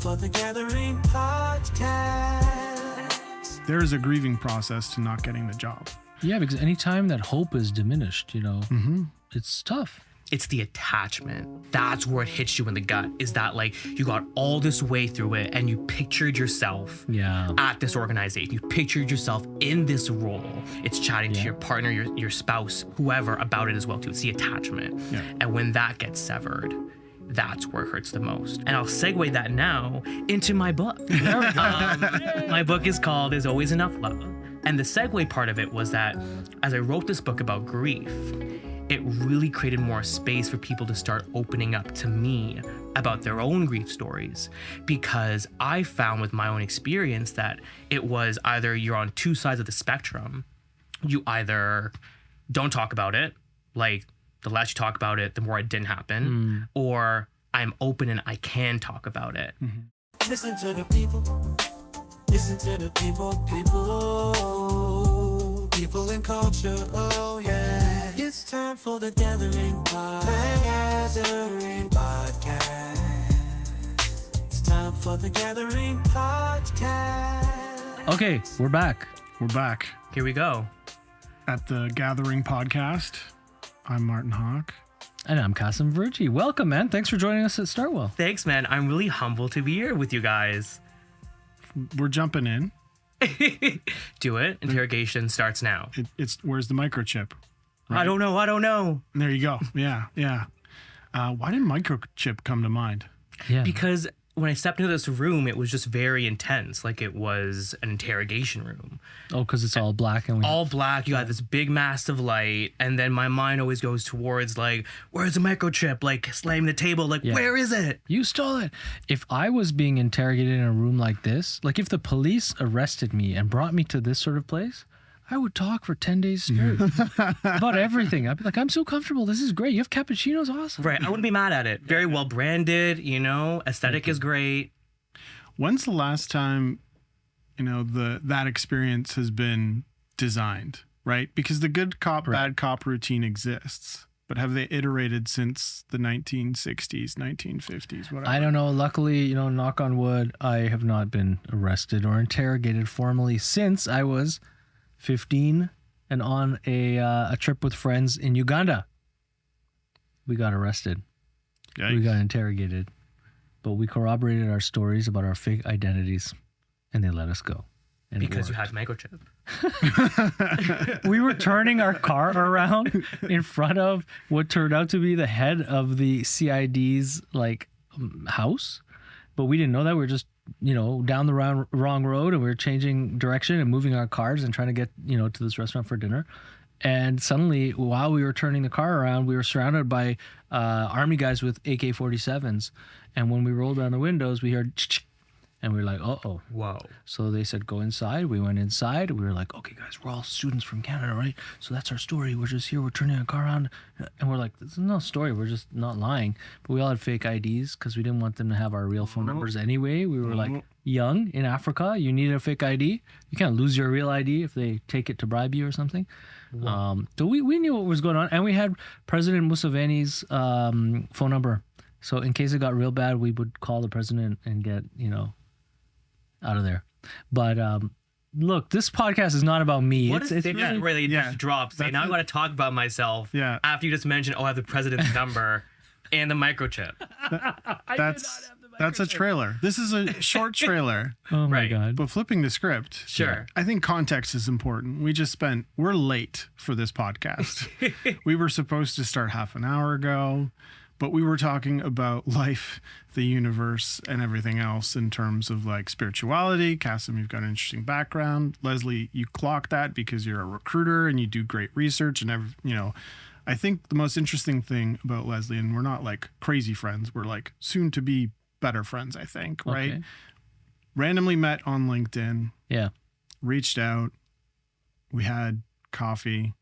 for the Gathering Podcast. There is a grieving process to not getting the job. Yeah, because anytime that hope is diminished, it's tough. It's the attachment. That's where it hits you in the gut, is that like you got all this way through it and you pictured yourself at this organization. You pictured yourself in this role. It's chatting to your partner, your spouse, whoever about it as well too. It's the attachment. Yeah. And when that gets severed, that's where it hurts the most. And I'll segue that now into my book. My book is called There's Always Enough Love. And the segue part of it was that as I wrote this book about grief, it really created more space for people to start opening up to me about their own grief stories, because I found with my own experience that it was either you're on two sides of the spectrum. You either don't talk about it, like the less you talk about it, the more it didn't happen, or I'm open and I can talk about it. Mm-hmm. Listen to the people. Listen to the people and culture. Oh yeah. It's time for the Gathering Podcast. It's time for the Gathering Podcast. Okay, we're back. We're back Here we go. at the Gathering Podcast. I'm Martin Hawk. And I'm Kasim Verji. Welcome, man. Thanks for joining us at Startwell. Thanks, man. I'm really humbled to be here with you guys. We're jumping in. Do it. Interrogation starts now. It's where's the microchip? Right? I don't know. There you go. Yeah. Why didn't microchip come to mind? Yeah. Because when I stepped into this room, it was just very intense. Like it was an interrogation room. Oh, because it's all black and all black. You got this big massive light. And then my mind always goes towards like, where's the microchip? Like slamming the table. Like, where is it? You stole it. If I was being interrogated in a room like this, like if the police arrested me and brought me to this sort of place, I would talk for 10 days straight about everything. I'd be like, I'm so comfortable. This is great. You have cappuccino's awesome. Right. I wouldn't be mad at it. Very well branded, aesthetic is great. When's the last time, that experience has been designed, right? Because the good cop, bad cop routine exists. But have they iterated since the 1960s, 1950s, whatever? I don't know. Luckily, knock on wood, I have not been arrested or interrogated formally since I was 15 and on a trip with friends in Uganda. We got arrested. Yikes. We got interrogated, but we corroborated our stories about our fake identities and they let us go. And because you had microchip. We were turning our car around in front of what turned out to be the head of the CID's house, but we didn't know that. We were just down the wrong road, and we were changing direction and moving our cars and trying to get, to this restaurant for dinner. And suddenly, while we were turning the car around, we were surrounded by army guys with AK-47s. And when we rolled down the windows, we heard and we were like, uh-oh. Whoa. So they said, go inside. We went inside. We were like, okay, guys, we're all students from Canada, right? So that's our story. We're just here. We're turning our car around. And we're like, this is no story. We're just not lying. But we all had fake IDs because we didn't want them to have our real phone numbers anyway. We were like young in Africa. You needed a fake ID. You can't lose your real ID if they take it to bribe you or something. So we knew what was going on. And we had President Museveni's phone number. So in case it got real bad, we would call the president and get, out of there. But look, this podcast is not about me. What it's really, where they just drop. Say, now I got to talk about myself. Yeah. After you just mentioned, I have the president's number and the microchip. That's a trailer. This is a short trailer. Oh my God. But flipping the script. Sure. I think context is important. We're late for this podcast. We were supposed to start half an hour ago, but we were talking about life, the universe, and everything else in terms of spirituality. Kasim, you've got an interesting background. Leslie, you clock that because you're a recruiter and you do great research and I think the most interesting thing about Leslie, and we're not crazy friends, we're soon to be better friends, I think, right? Okay. Randomly met on LinkedIn. Yeah. Reached out. We had coffee.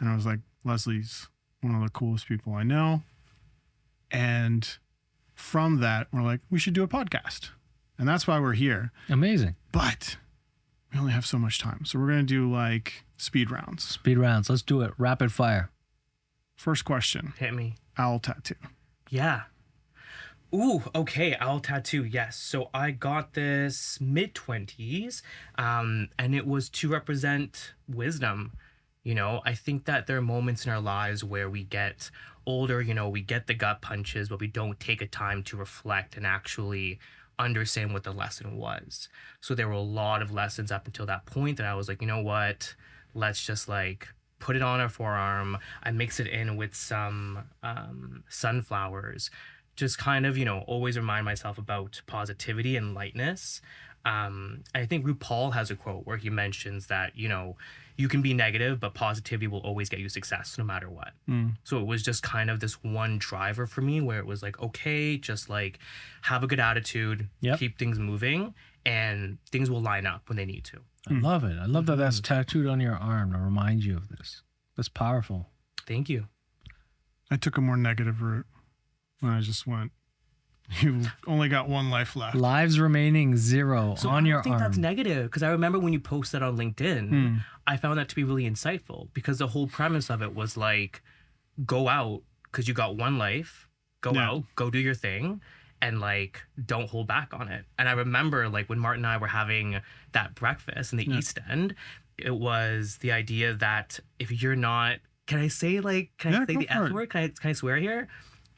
And I was like, Leslie's one of the coolest people I know. And from that, we're like, we should do a podcast. And that's why we're here. Amazing. But we only have so much time. So we're going to do speed rounds. Speed rounds. Let's do it. Rapid fire. First question. Hit me. Owl tattoo. Yeah. Ooh, okay, owl tattoo, yes. So I got this mid-20s, and it was to represent wisdom. You know, I think that there are moments in our lives where we get older, you know, we get the gut punches, but we don't take a time to reflect and actually understand what the lesson was. So there were a lot of lessons up until that point that I was like, you know what, let's just like put it on our forearm. I mix it in with some sunflowers. Just kind of, you know, always remind myself about positivity and lightness. I think RuPaul has a quote where he mentions that, you know, you can be negative, but positivity will always get you success no matter what. So it was just kind of this one driver for me where it was like, okay, just like have a good attitude, keep things moving, and things will line up when they need to. I love it. I love that that's tattooed on your arm to remind you of this. That's powerful. Thank you. I took a more negative route when I just went, you've only got one life left. Lives remaining 0 So on your I don't think arm. that's negative, because I remember when you posted on LinkedIn, I found that to be really insightful, because the whole premise of it was like, go out because you got one life, go out, go do your thing, and like don't hold back on it. And I remember like when Martin and I were having that breakfast in the East End, it was the idea that if you're not, can I say the F word? Can I swear here?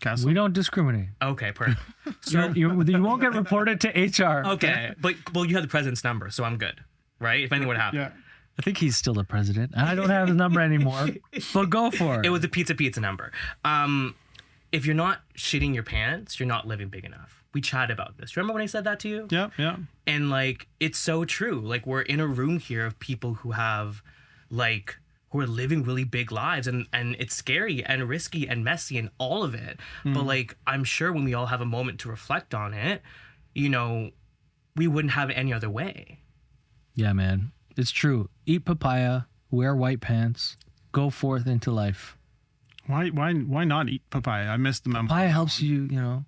Castle. We don't discriminate. Okay, perfect. So you won't get reported to HR. Okay, but well, you have the president's number, so I'm good, right? If anything would happen. Yeah. I think he's still the president. I don't have his number anymore, but go for it. It was a pizza number. If you're not shitting your pants, you're not living big enough. We chatted about this. Remember when I said that to you? Yeah. And like, it's so true. Like, we're in a room here of people who have like, who are living really big lives, and it's scary and risky and messy and all of it. But like, I'm sure when we all have a moment to reflect on it, you know, we wouldn't have it any other way. Yeah, man. It's true. Eat papaya, wear white pants, go forth into life. Why not eat papaya? I missed the memo. Papaya helps you, you know.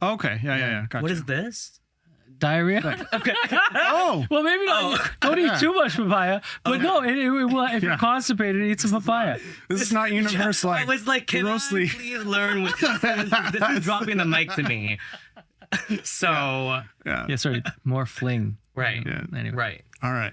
Okay. Yeah. Gotcha. What is this? Diarrhea. Okay. Oh. Well, maybe not. Don't eat too much papaya. But no, it will, if you're constipated, eat some papaya. This is not universal. I was like, can grossly. I please learn what this is dropping the mic to me. So, Yeah, sorry. More fling. right. Yeah. Anyway. Right. All right.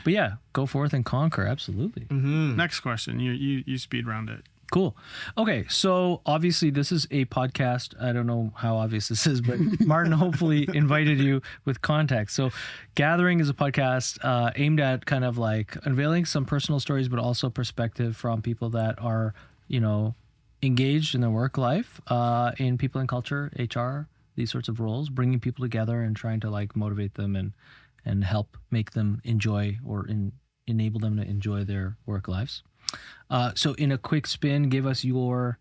But yeah, go forth and conquer. Absolutely. Next question. You speed round it. Cool. Okay, so obviously this is a podcast. I don't know how obvious this is, but Martin hopefully invited you with context. So Gathering is a podcast aimed at kind of like unveiling some personal stories, but also perspective from people that are, you know, engaged in their work life, in people and culture, HR, these sorts of roles, bringing people together and trying to like motivate them and help make them enjoy or enable them to enjoy their work lives. So in a quick spin, give us your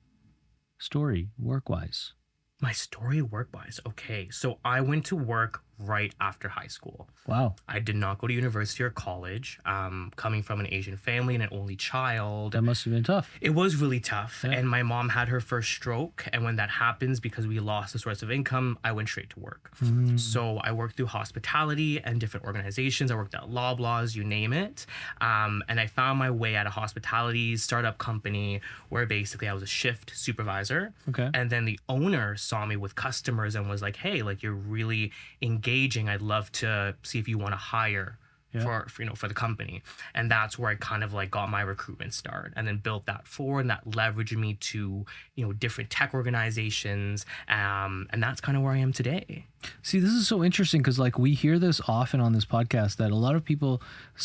story work-wise. My story work-wise. Okay, so I went to work right after high school. Wow. I did not go to university or college. Coming from an Asian family and an only child. That must have been tough. It was really tough. Yeah. And my mom had her first stroke. And when that happens, because we lost the source of income, I went straight to work. So I worked through hospitality and different organizations. I worked at Loblaws, you name it. And I found my way at a hospitality startup company where basically I was a shift supervisor. Okay. And then the owner saw me with customers and was like, hey, like, you're really engaging. I'd love to see if you want to hire for the company. And that's where I kind of like got my recruitment start, and then built that forward, and that leveraged me to, you know, different tech organizations. And that's kind of where I am today. See, this is so interesting because like we hear this often on this podcast that a lot of people's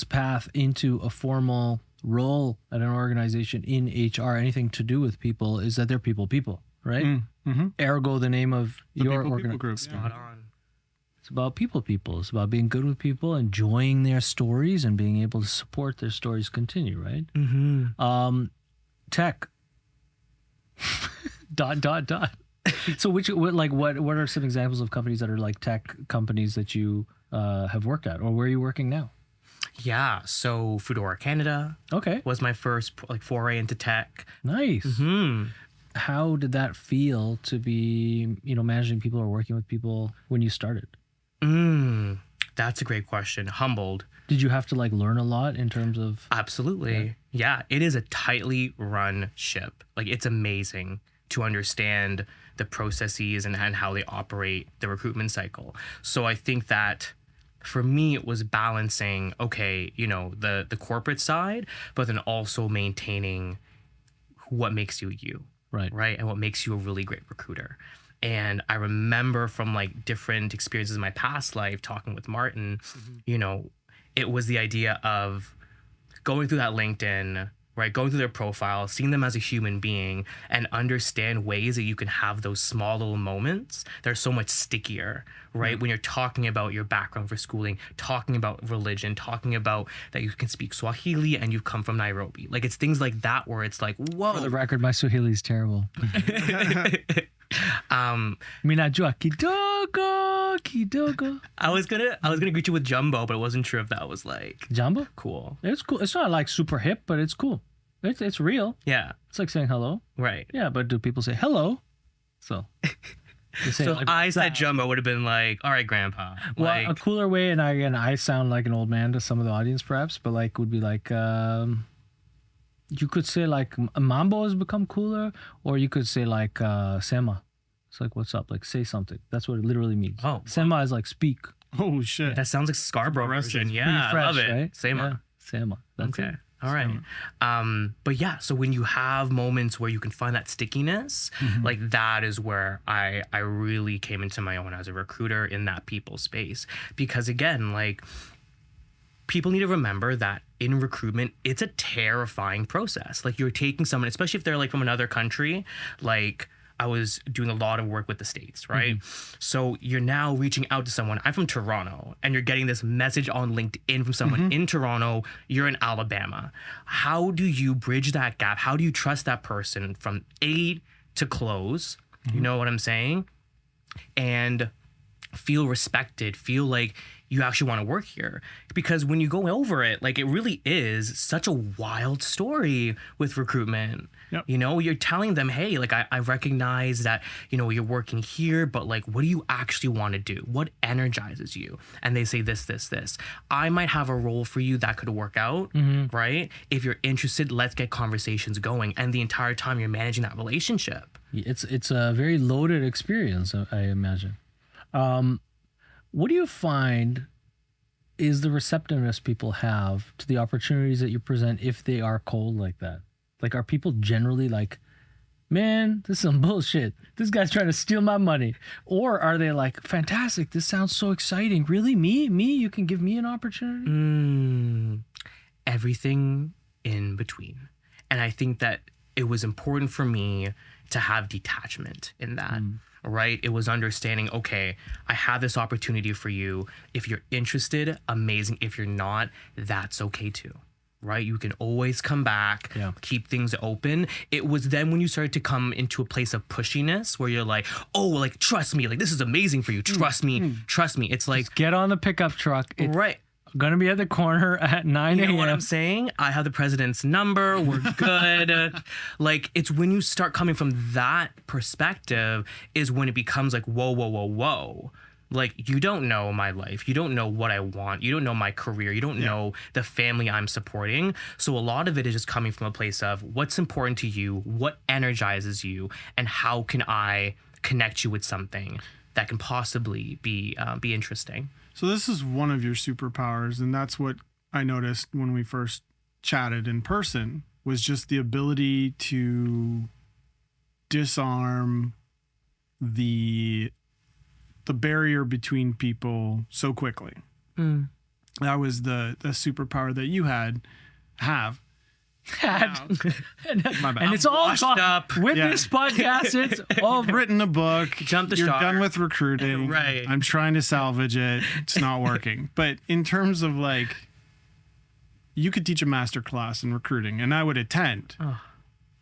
path into a formal role at an organization in HR, anything to do with people, is that they're people, right? Ergo, the name of your people group. Spot on. It's about people. It's about being good with people, enjoying their stories, and being able to support their stories continue, right? Tech. ... So what are some examples of companies that are like tech companies that you have worked at, or where are you working now? Yeah, so Foodora Canada Okay. was my first like foray into tech. Nice. How did that feel to be, you know, managing people or working with people when you started? That's a great question. Humbled. Did you have to like learn a lot in terms of... Absolutely. Yeah, it is a tightly run ship. Like, it's amazing to understand the processes and how they operate the recruitment cycle. So I think that for me, it was balancing, okay, you know, the corporate side, but then also maintaining what makes you you, right? And what makes you a really great recruiter. And I remember from like different experiences in my past life talking with Martin, you know, it was the idea of going through that LinkedIn, right? Going through their profile, seeing them as a human being, and understand ways that you can have those small little moments that are so much stickier, right? When you're talking about your background for schooling, talking about religion, talking about that you can speak Swahili and you've come from Nairobi. Like, it's things like that where it's like, whoa. For the record, my Swahili is terrible. Minajua kidogo. I was gonna greet you with Jumbo, but I wasn't sure if that was like Jumbo? cool. It's cool. It's not like super hip, but it's cool. It's real. Yeah. It's like saying hello. Right. Yeah, but do people say hello? So they say, So like, if I said that. Jumbo, would have been like, all right, Grandpa. Well, Like, a cooler way, and I sound like an old man to some of the audience perhaps, but like would be like you could say like Mambo has become cooler, or you could say like Sema. It's like, what's up? Like, say something. That's what it literally means. Oh, Sema is like speak. Oh shit. that sounds like Scarborough version. Yeah, Pretty I love fresh, it. right? Same. Yeah, Sema. That's Okay. it. All right. But yeah, so when you have moments where you can find that stickiness, like that is where I really came into my own as a recruiter in that people space. Because again, like, people need to remember that in recruitment, it's a terrifying process. Like, you're taking someone, especially if they're like from another country, like I was doing a lot of work with the States, right? So you're now reaching out to someone. I'm from Toronto, and you're getting this message on LinkedIn from someone in Toronto. You're in Alabama. How do you bridge that gap? How do you trust that person from A to close? You know what I'm saying? And feel respected, feel like you actually want to work here. Because when you go over it, like, it really is such a wild story with recruitment. Yep. You know, you're telling them, hey, like, I recognize that, you know, you're working here, but like, what do you actually want to do? What energizes you? And they say this. I might have a role for you that could work out, right? If you're interested, let's get conversations going. And the entire time you're managing that relationship. It's a very loaded experience, I imagine. What do you find is the receptiveness people have to the opportunities that you present if they are cold like that? Like, are people generally like, man, this is some bullshit. This guy's trying to steal my money. Or are they like, fantastic, this sounds so exciting. Really? Me? You can give me an opportunity? Everything in between. And I think that it was important for me to have detachment in that. Right? It was understanding, okay, I have this opportunity for you. If you're interested, amazing. If you're not, that's okay too. Right? You can always come back, keep things open. It was then when you started to come into a place of pushiness where you're like, oh, like, trust me, like, this is amazing for you. Trust me. It's like, Just get on the pickup truck. It's right. gonna be at the corner at 9 a.m. You know what I'm saying? I have the president's number. We're good. Like, it's when you start coming from that perspective is when it becomes like, whoa. Like, you don't know my life. You don't know what I want. You don't know my career. You don't know the family I'm supporting. So a lot of it is just coming from a place of what's important to you, what energizes you, and how can I connect you with something that can possibly be interesting. So this is one of your superpowers, and that's what I noticed when we first chatted in person, was just the ability to disarm the barrier between people so quickly. That was the superpower that you have. My bad. And it's all washed gone. up. With this podcast, it's all I've written a book. Jump the You're shark. done with recruiting. Right. I'm trying to salvage it. It's not working. But in terms of, like, you could teach a master class in recruiting and I would attend.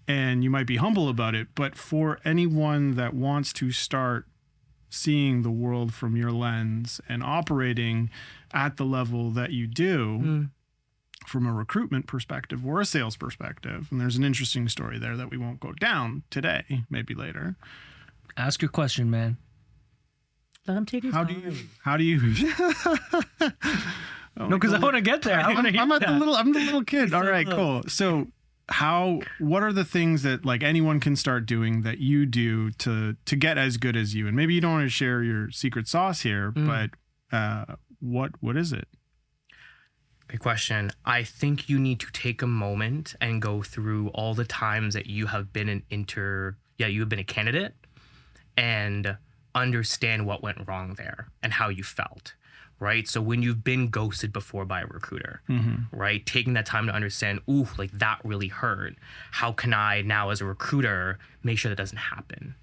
And you might be humble about it. But for anyone that wants to start seeing the world from your lens and operating at the level that you do, from a recruitment perspective or a sales perspective, and there's an interesting story there that we won't go down today, maybe later. ask your question, man. Let them take his How do you No, because I want to get there. I want to hear I'm that. the little kid. All right, cool. So what are the things that like anyone can start doing that you do to get as good as you? And maybe you don't want to share your secret sauce here, but what is it? Good question. I think you need to take a moment and go through all the times that you have been you've been a candidate and understand what went wrong there and how you felt. Right. So when you've been ghosted before by a recruiter, right, taking that time to understand, ooh, like that really hurt. How can I now as a recruiter make sure that doesn't happen?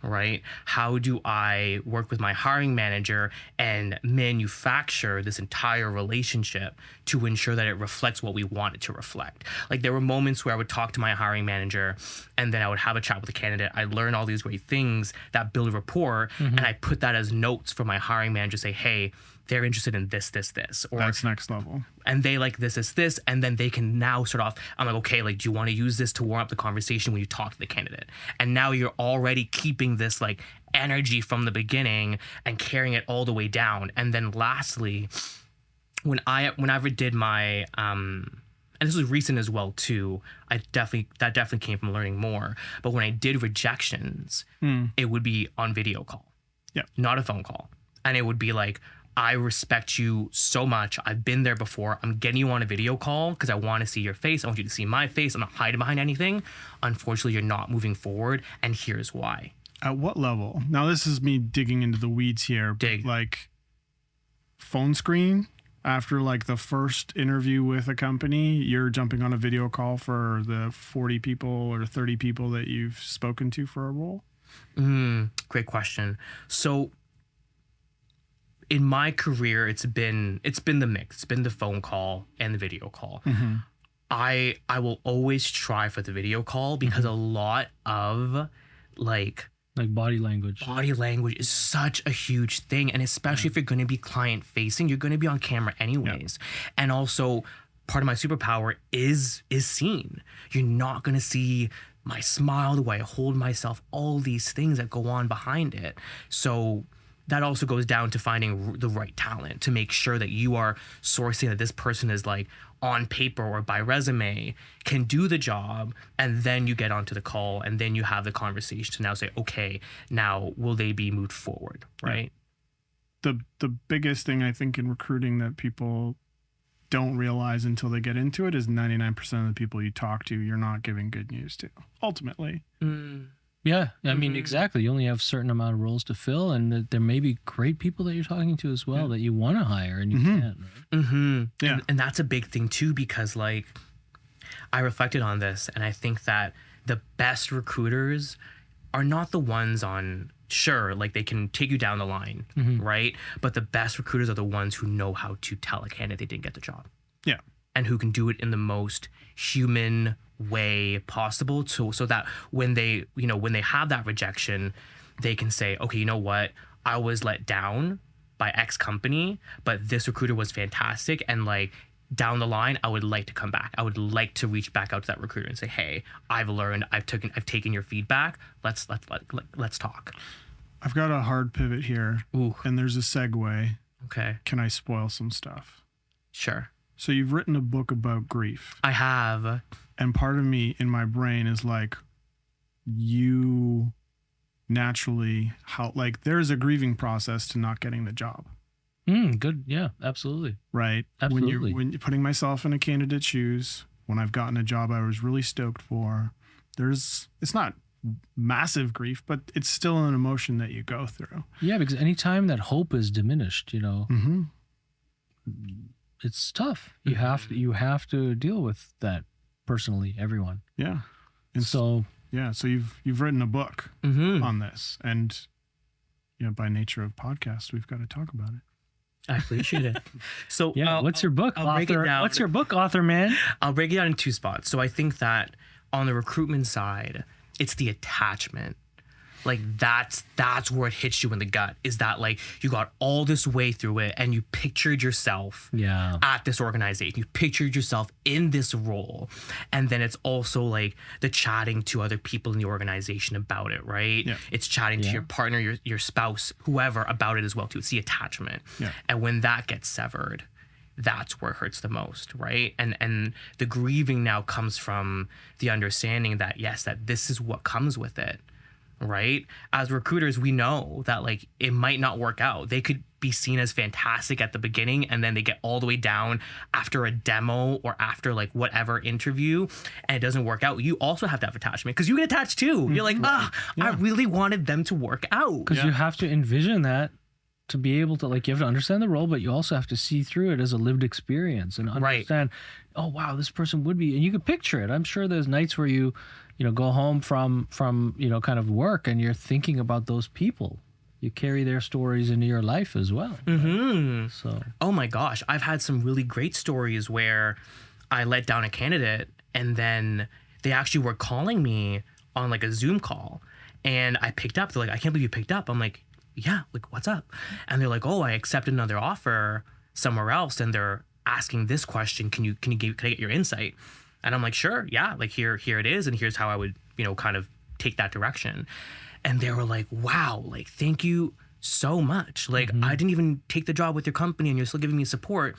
Right. How do I work with my hiring manager and manufacture this entire relationship to ensure that it reflects what we want it to reflect? Like there were moments where I would talk to my hiring manager and then I would have a chat with the candidate. I'd learn all these great things that build rapport and I put that as notes for my hiring manager to say, hey, they're interested in this, or that's next level. And they like this, and then they can now start off. I'm like, okay, like, do you want to use this to warm up the conversation when you talk to the candidate? And now you're already keeping this like energy from the beginning and carrying it all the way down. And then lastly, when I ever did my and this was recent as well too. That definitely came from learning more. But when I did rejections, it would be on video call, not a phone call, and it would be like, I respect you so much. I've been there before. I'm getting you on a video call because I want to see your face. I want you to see my face. I'm not hiding behind anything. Unfortunately, you're not moving forward, and here's why. At what level? Now, this is me digging into the weeds here. Dig. Like phone screen after like the first interview with a company, you're jumping on a video call for the 40 people or 30 people that you've spoken to for a role? Great question. So in my career, it's been the mix. It's been the phone call and the video call. I will always try for the video call because a lot of like body language. Body language is such a huge thing, and especially if you're going to be client facing, you're going to be on camera anyways. And also, part of my superpower is seen. You're not going to see my smile, the way I hold myself, all these things that go on behind it. So that also goes down to finding the right talent to make sure that you are sourcing that this person is like on paper or by resume can do the job, and then you get onto the call and then you have the conversation to now say, okay, now will they be moved forward, right? The biggest thing I think in recruiting that people don't realize until they get into it is 99% of the people you talk to, you're not giving good news to, ultimately. Yeah, I mean, exactly. You only have a certain amount of roles to fill, and there may be great people that you're talking to as well that you want to hire and you can't. Right? Yeah. And that's a big thing too, because like I reflected on this, and I think that the best recruiters are not the ones on, sure, like they can take you down the line, right? But the best recruiters are the ones who know how to tell a candidate they didn't get the job. Yeah. And who can do it in the most human way possible so that when they have that rejection, they can say, okay, you know what, I was let down by X company, but this recruiter was fantastic, and like down the line I would like to come back. I would like to reach back out to that recruiter and say, hey, I've learned, I've taken your feedback, let's talk. I've got a hard pivot here. And there's a segue. Okay, can I spoil some stuff? Sure. So you've written a book about grief. I have. And part of me in my brain is like, you naturally, there's a grieving process to not getting the job. Good. Yeah, absolutely. Right. Absolutely. When you're putting myself in a candidate's shoes, when I've gotten a job I was really stoked for, it's not massive grief, but it's still an emotion that you go through. Yeah, because anytime that hope is diminished, it's tough. You have to deal with that personally, everyone. Yeah. And so you've written a book on this, and by nature of podcast, we've got to talk about it. I appreciate it. So what's your book, author? What's your book, author man? I'll break it down in two spots. So I think that on the recruitment side, it's the attachment. Like that's where it hits you in the gut, is that like you got all this way through it and you pictured yourself at this organization. You pictured yourself in this role. And then it's also like the chatting to other people in the organization about it, right? Yeah. It's chatting to your partner, your spouse, whoever about it as well too. It's the attachment. Yeah. And when that gets severed, that's where it hurts the most, right? And the grieving now comes from the understanding that, yes, that this is what comes with it, right? As recruiters, we know that like it might not work out. They could be seen as fantastic at the beginning, and then they get all the way down after a demo or after like whatever interview, and it doesn't work out. You also have to have attachment, because you get attached too. You're like, I really wanted them to work out. Because you have to envision that to be able to, like, you have to understand the role, but you also have to see through it as a lived experience and understand, oh, wow, this person would be, and you can picture it. I'm sure there's nights where you go home from, kind of work, and you're thinking about those people. You carry their stories into your life as well. Mm-hmm. Right? So, oh my gosh, I've had some really great stories where I let down a candidate, and then they actually were calling me on like a Zoom call, and I picked up. They're like, I can't believe you picked up. I'm like, yeah, like, what's up? And they're like, oh, I accepted another offer somewhere else, and they're asking this question. Can I get your insight? And I'm like, sure, yeah, like here it is, and here's how I would, kind of take that direction. And they were like, wow, like, thank you so much. Like, I didn't even take the job with your company, and you're still giving me support.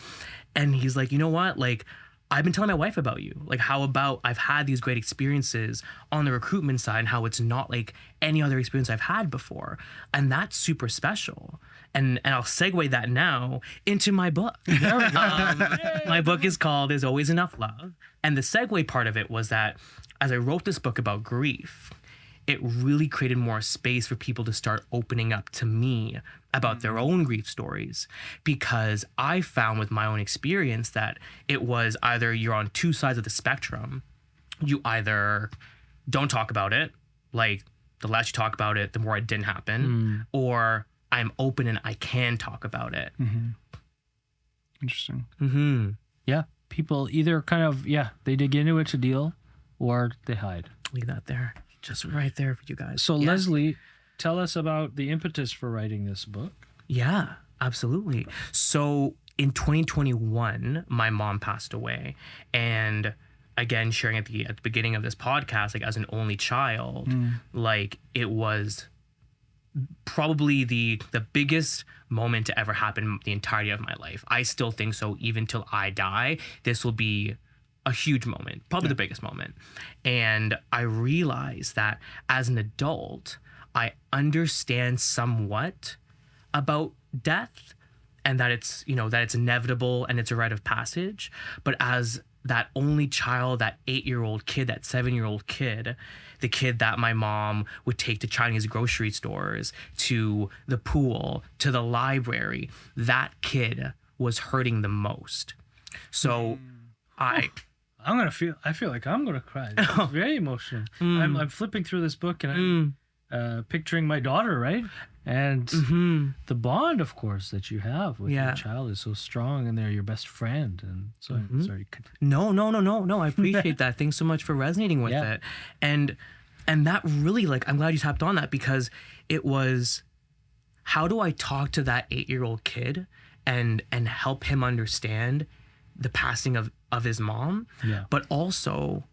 And he's like, you know what? Like, I've been telling my wife about you. Like, how about I've had these great experiences on the recruitment side, and how it's not like any other experience I've had before. And that's super special. And I'll segue that now into my book. My book is called There's Always Enough Love. And the segue part of it was that as I wrote this book about grief, it really created more space for people to start opening up to me about their own grief stories, because I found with my own experience that it was either you're on two sides of the spectrum. You either don't talk about it, like the less you talk about it, the more it didn't happen, or I'm open and I can talk about it. Interesting. yeah, people either kind of, they dig into it to deal, or they hide. Leave that there. Just right there for you guys. So Leslie, tell us about the impetus for writing this book. Yeah, absolutely. So in 2021, my mom passed away. And again, sharing at the beginning of this podcast, like as an only child, like it was probably the biggest moment to ever happen the entirety of my life. I still think so. Even till I die, this will be a huge moment, probably the biggest moment. And I realized that as an adult, I understand somewhat about death, and that it's, that it's inevitable and it's a rite of passage. But as that only child, that 8-year-old kid, that 7-year-old kid, the kid that my mom would take to Chinese grocery stores, to the pool, to the library, that kid was hurting the most. So I feel like I'm gonna cry. It's very emotional. I'm flipping through this book, and I'm picturing my daughter, right? And the bond, of course, that you have with your child is so strong, and they're your best friend. And so, sorry. No. I appreciate that. Thanks so much for resonating with it. And that really, like, I'm glad you tapped on that, because it was, how do I talk to that 8-year-old kid and help him understand the passing of his mom, but also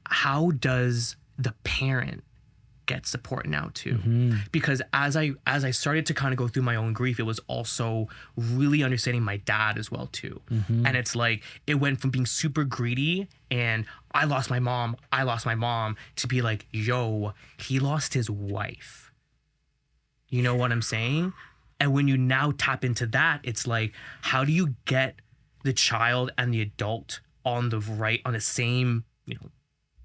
how does the parent get support now too? Because as I started to kind of go through my own grief, it was also really understanding my dad as well too. And it's like, it went from being super greedy and I lost my mom to be like, yo, he lost his wife. You know what I'm saying? And when you now tap into that, it's like, how do you get the child and the adult on the same,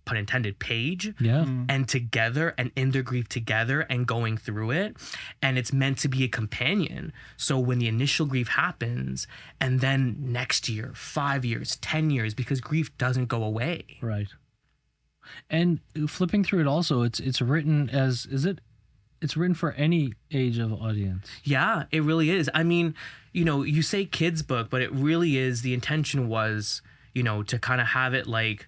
pun intended, page, and together and in their grief together and going through it. And it's meant to be a companion. So when the initial grief happens, and then next year, 5 years, 10 years, because grief doesn't go away. Right. And flipping through it also, it's written as, it's written for any age of audience. Yeah, it really is. I mean, you say kids book, but it really is, the intention was, to kind of have it like,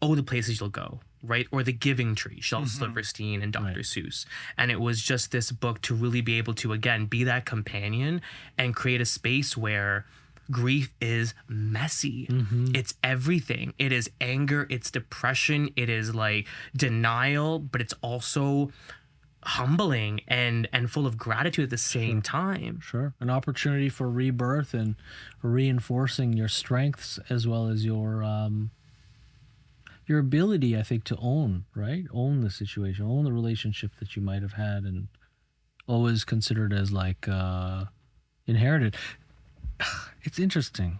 oh, the places you'll go, right? Or The Giving Tree, Shel Silverstein and Dr. Seuss. And it was just this book to really be able to, again, be that companion and create a space where grief is messy. It's everything. It is anger, it's depression, it is like denial, but it's also humbling and full of gratitude at the same time. Sure. An opportunity for rebirth and reinforcing your strengths as well as your ability, I think, to own the situation, own the relationship that you might have had and always considered as like inherited. It's interesting.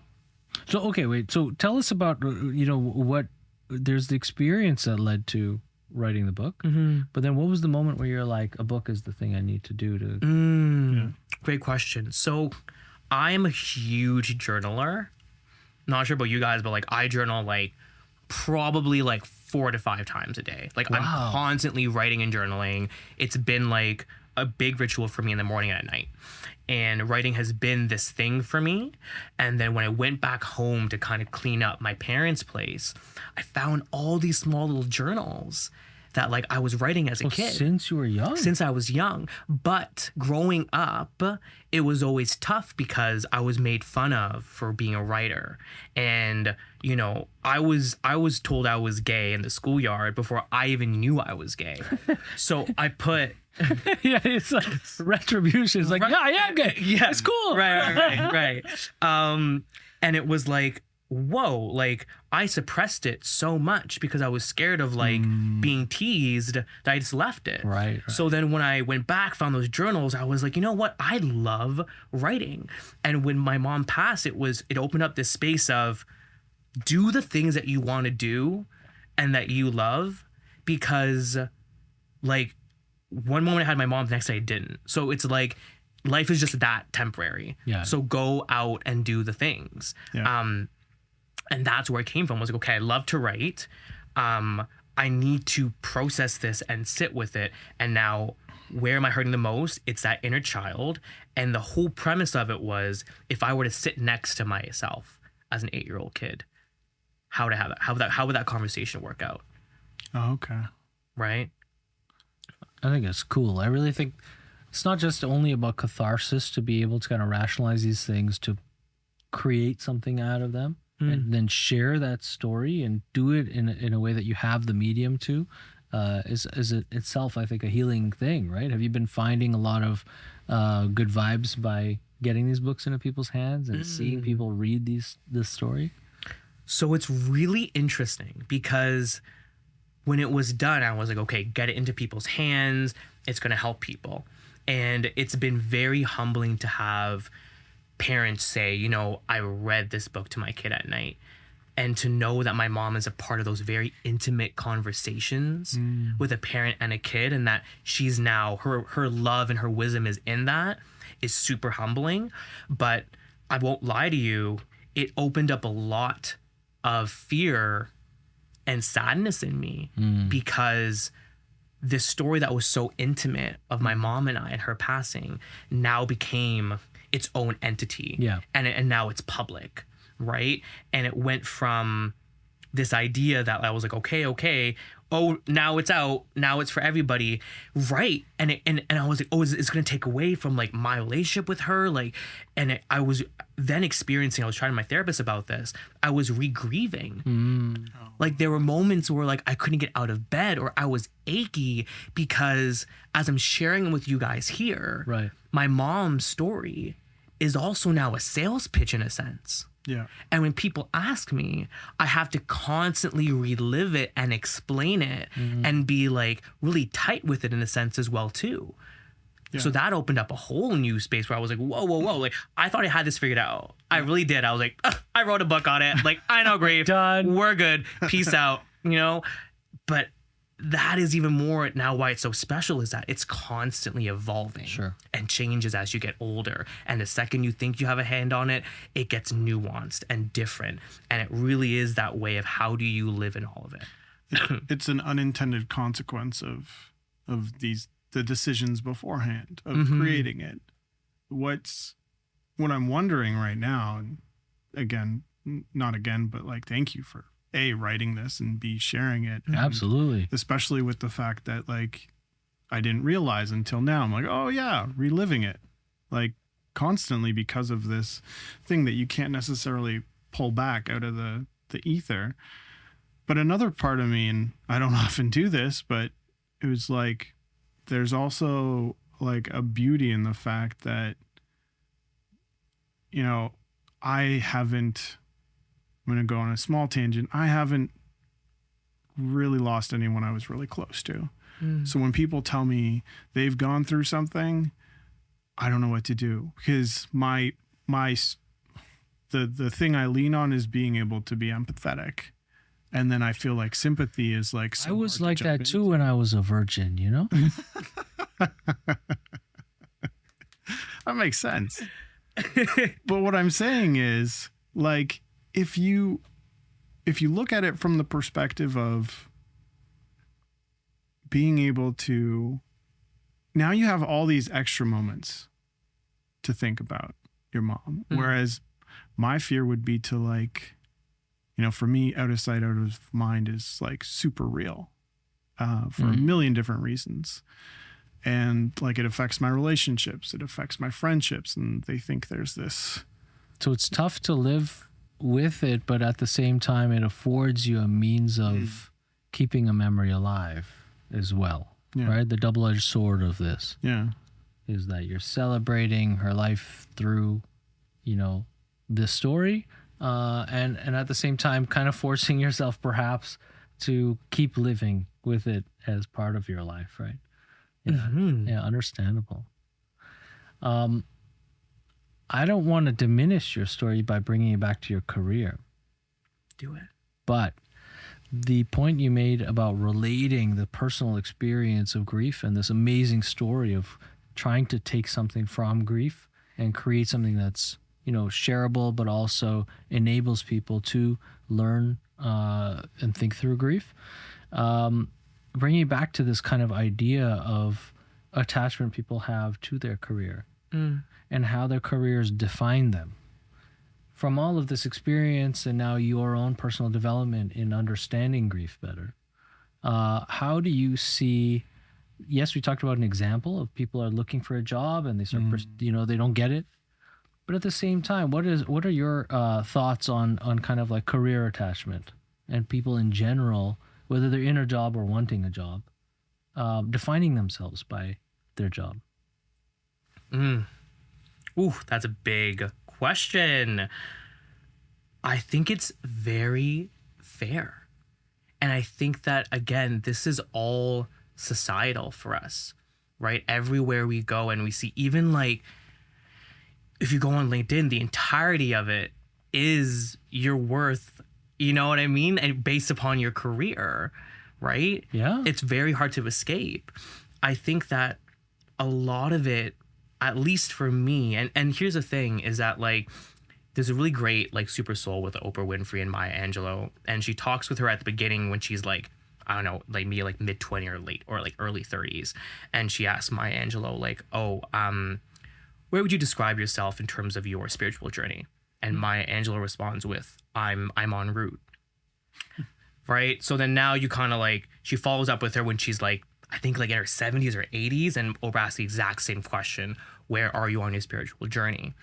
So, okay, wait. So tell us about, what there's the experience that led to writing the book, but then what was the moment where you're like, a book is the thing I need to do to... Great question. So I am a huge journaler. Not sure about you guys, but like I journal like probably like 4 to 5 times a day. Like I'm constantly writing and journaling. It's been like a big ritual for me in the morning and at night. And writing has been this thing for me. And then when I went back home to kind of clean up my parents' place, I found all these small little journals that like I was writing as a kid. Since you were young? Since I was young. But growing up, it was always tough because I was made fun of for being a writer. And, I was told I was gay in the schoolyard before I even knew I was gay. So I put... Yeah, it's like retribution. It's like, yeah, I am gay. Yeah, it's cool. Right. And it was like, whoa, like I suppressed it so much because I was scared of like being teased that I just left it. Right. So then when I went back, found those journals, I was like, you know what? I love writing. And when my mom passed, it opened up this space of do the things that you want to do and that you love, because like one moment I had my mom, the next day I didn't. So it's like life is just that temporary. Yeah. So go out and do the things. Yeah. And that's where it came from. I was like, okay, I love to write. I need to process this and sit with it. And now where am I hurting the most? It's that inner child. And the whole premise of it was if I were to sit next to myself as an 8-year-old kid, how would that conversation work out? Oh, okay. Right? I think it's cool. I really think it's not just only about catharsis to be able to kind of rationalize these things, to create something out of them and then share that story and do it in a way that you have the medium to, is it itself, I think, a healing thing, right? Have you been finding a lot of good vibes by getting these books into people's hands and seeing people read this story? So it's really interesting because when it was done, I was like, okay, get it into people's hands. It's going to help people. And it's been very humbling to have parents say, I read this book to my kid at night. And to know that my mom is a part of those very intimate conversations with a parent and a kid, and that she's now, her love and her wisdom is in that, is super humbling. But I won't lie to you, it opened up a lot of fear and sadness in me because this story that was so intimate of my mom and I and her passing now became its own entity. Yeah. And now it's public, right? And it went from this idea that I was like, okay, oh, now it's out, now it's for everybody, right? And I was like, oh, it's going to take away from like my relationship with her, like, I was then experiencing, I was chatting to my therapist about this, I was re-grieving. Like there were moments where like I couldn't get out of bed or I was achy because as I'm sharing with you guys here, right, my mom's story is also now a sales pitch in a sense. Yeah. And when people ask me, I have to constantly relive it and explain it and be like really tight with it in a sense as well too. Yeah. So that opened up a whole new space where I was like, whoa. Like I thought I had this figured out. I really did. I was like, I wrote a book on it. Like I know, grief. Done. We're good. Peace out. But that is even more now why it's so special is that it's constantly evolving and changes as you get older. And the second you think you have a hand on it, it gets nuanced and different. And it really is that way of how do you live in all of it. It's an unintended consequence of the decisions beforehand of creating it. What I'm wondering right now, and but like, thank you for A, writing this, and B, sharing it. And absolutely. Especially with the fact that like I didn't realize until now. I'm like, oh yeah, reliving it like constantly because of this thing that you can't necessarily pull back out of the ether. But another part of me, and I don't often do this, but it was like there's also like a beauty in the fact that, you know, I'm going to go on a small tangent. I haven't really lost anyone I was really close to. So when people tell me they've gone through something, I don't know what to do, because the thing I lean on is being able to be empathetic. And then I feel like sympathy is like, so I was hard like to jump that too into. when I was a virgin, you know? That makes sense. But what I'm saying is, like, if you look at it from the perspective of being able to, now you have all these extra moments to think about your mom. Whereas my fear would be to, like, you know, for me, out of sight, out of mind is like super real for a million different reasons. And like, it affects my relationships, it affects my friendships, and they think there's this. So it's tough to live with it, but at the same time, it affords you a means of keeping a memory alive as well, right? The double-edged sword of this is that you're celebrating her life through, you know, this story, and at the same time, kind of forcing yourself perhaps to keep living with it as part of your life, right? Yeah, understandable. I don't want to diminish your story by bringing it back to your career. Do it. But the point you made about relating the personal experience of grief and this amazing story of trying to take something from grief and create something that's, you know, shareable, but also enables people to learn and think through grief. Bringing it back to this kind of idea of attachment people have to their career and how their careers define them. From all of this experience and now your own personal development in understanding grief better, how do you see, yes, we talked about an example of people are looking for a job and they start, you know, they don't get it. But at the same time, what are your thoughts on kind of like career attachment and people in general, whether they're in a job or wanting a job, defining themselves by their job? Ooh, that's a big question. I think it's very fair. And I think that, again, this is all societal for us, right? Everywhere we go and we see, even like, if you go on LinkedIn, the entirety of it is your worth, you know what I mean? And based upon your career, right? Yeah. It's very hard to escape. I think that a lot of it, at least for me, and here's the thing, is that like, there's a really great like Super Soul with Oprah Winfrey and Maya Angelou, and she talks with her at the beginning when she's like, I don't know, like maybe like mid-20 or late or like early 30s, and she asks Maya Angelou like, where would you describe yourself in terms of your spiritual journey? And Maya Angelou responds with, I'm en route. Right? So then now you kind of like, she follows up with her when she's like, I think like in her 70s or 80s, and Oprah asks the exact same question, where are you on your spiritual journey?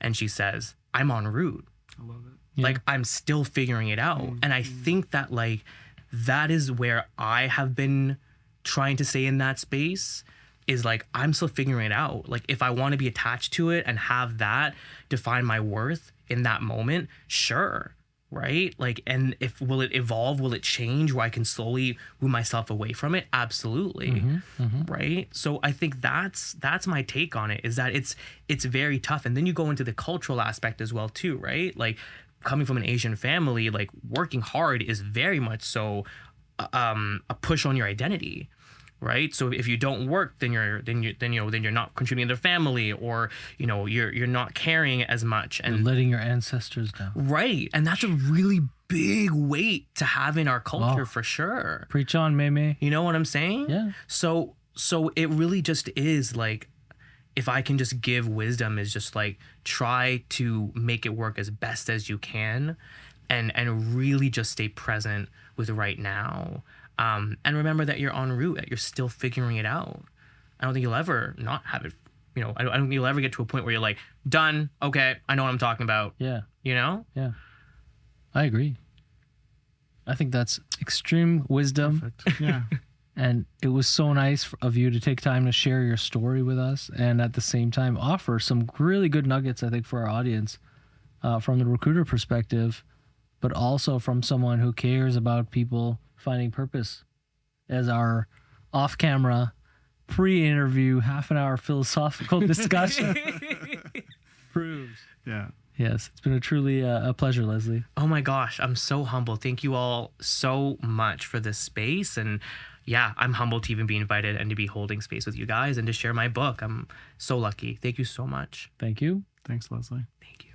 And she says, I'm en route. I love it. Yeah. Like, I'm still figuring it out. And I think that like, that is where I have been trying to stay in that space, is like, I'm still figuring it out. Like, if I want to be attached to it and have that define my worth in that moment, sure. Right? Like, and if, will it evolve? Will it change where I can slowly move myself away from it? Absolutely. Right? So I think that's my take on it, is that it's very tough. And then you go into the cultural aspect as well too, right? Like, coming from an Asian family, like working hard is very much so a push on your identity. Right. So if you don't work, then you're not contributing to the family, or, you know, you're not caring as much and You're letting your ancestors down. Right. And that's a really big weight to have in our culture, for sure. Preach on, Meme. You know what I'm saying? Yeah. So it really just is like, if I can just give wisdom, is just like, try to make it work as best as you can, and really just stay present with right now. And remember that you're en route, that you're still figuring it out. I don't think you'll ever not have it, you know, I don't think you'll ever get to a point where you're like, done, okay, I know what I'm talking about. Yeah. You know? Yeah. I agree. I think that's extreme wisdom. Perfect. Yeah. And it was so nice of you to take time to share your story with us and at the same time offer some really good nuggets, I think, for our audience from the recruiter perspective, but also from someone who cares about people finding purpose, as our off-camera, pre-interview, half-an-hour philosophical discussion proves. Yeah. Yes, it's been a truly a pleasure, Leslie. Oh my gosh, I'm so humble. Thank you all so much for this space. And yeah, I'm humbled to even be invited and to be holding space with you guys and to share my book. I'm so lucky. Thank you so much. Thank you. Thanks, Leslie. Thank you.